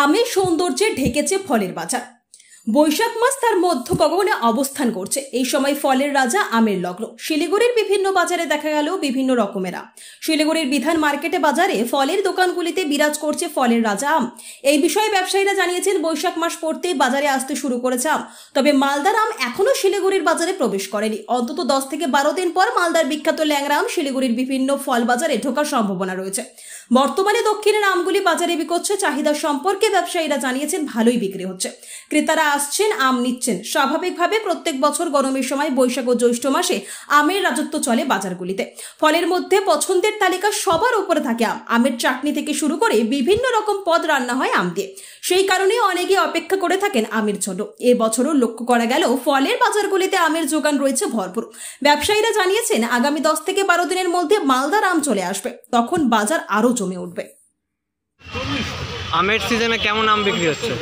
আমের সৌন্দর্যে ঢেকেছে ফলের বাজার। বৈশাখ মাস তার মধ্য গগনে অবস্থান করছে। এই সময় ফলের রাজা আমের লগ্ন। শিলিগুড়ির বিভিন্ন বাজারে দেখা গেল বিভিন্ন রকমের আম। শিলিগুড়ির বিধান মার্কেটে বাজারে ফলের দোকানগুলিতে বিরাজ করছে ফলের রাজা আম। এই বিষয়ে ব্যবসায়ীরা জানিয়েছেন, বৈশাখ মাস পড়তেই বাজারে আসতে শুরু করেছে আম। তবে মালদার আম এখনো শিলিগুড়ির বাজারে প্রবেশ করেনি। অন্তত 10 থেকে 12 দিন পর মালদার বিখ্যাত ল্যাংড়া আম শিলিগুড়ির বিভিন্ন ফল বাজারে ঢোকার সম্ভাবনা রয়েছে। বর্তমানে দক্ষিণের আমগুলি বাজারে বিকোচ্ছে। চাহিদা সম্পর্কে ব্যবসায়ীরা জানিয়েছেন, ভালোই বিক্রি হচ্ছে। ক্রেতারা আসছেন, আম নিচ্ছেন। স্বাভাবিকভাবে প্রত্যেক বছর গরমের সময় বৈশাখ ও জ্যৈষ্ঠ মাসে আমের রাজত্ব চলে বাজারগুলিতে। ফলের মধ্যে পছন্দের তালিকা সবার উপরে থাকে আম। আমের চাটনি থেকে শুরু করে বিভিন্ন রকম পদ রান্না হয় আম দিয়ে। সেই কারণে অনেকে অপেক্ষা করে থাকেন আমের জন্য। এবছরও লক্ষ্য করা গেল ফলের বাজারগুলিতে আমের যোগান রয়েছে ভরপুর। ব্যবসায়ীরা জানিয়েছেন, আগামী 10 থেকে 12 দিনের মধ্যে মালদার আম চলে আসবে। তখন বাজার আরো জমে উঠবে। আমের সিজনে কেমন আম বিক্রি হচ্ছে?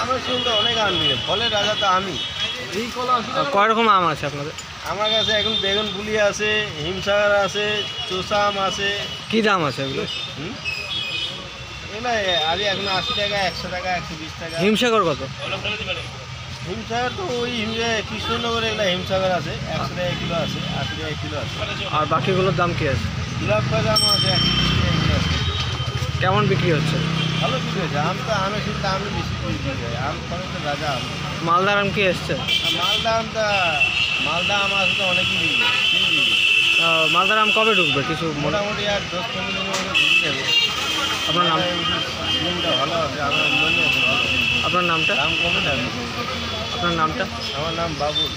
আমের সিজনে অনেক আম বিক্রি। ফলের রাজা তো আমি। কয় রকম আম আছে আপনাদের? আমার কাছে এখন বেগুন পুলি আছে, হিমসাগর আছে, চোষা আম আছে। কি দাম আছে এগুলো? এগুলো আরে এখন 80 টাকা, 100 টাকা, 120 টাকা। হিমসাগর কত? হিমসাগর তো ওই কৃষ্ণনগরে এগুলো হিমসাগর আছে, 100 টাকা কিলো আছে, 80 টাকা কিলো আছে। আর বাকিগুলোর দাম কি আছে? গোলাপ বাদাম আছে, 120 টাকা কিলো আছে। কেমন বিক্রি হচ্ছে? ভালো বিক্রি হয়েছে। আম তো আমের সিজনে আমি বেশি বিক্রি হয়। আম ফলের রাজা আম। মালদার আম কি এসছে? মালদা আম আসলে তো অনেকই বিক্রি। মালদার আম কবে ঢুকবে? কিছু মোটামুটি আর 10-15 দিনের মধ্যে ঢুকে যাবে। আপনার নাম? সিজনটা ভালো আছে, আমার মনে আছে ভালো। আপনার নামটা? দাম কমে যাবে। আপনার নামটা? আমার নাম বাবুল।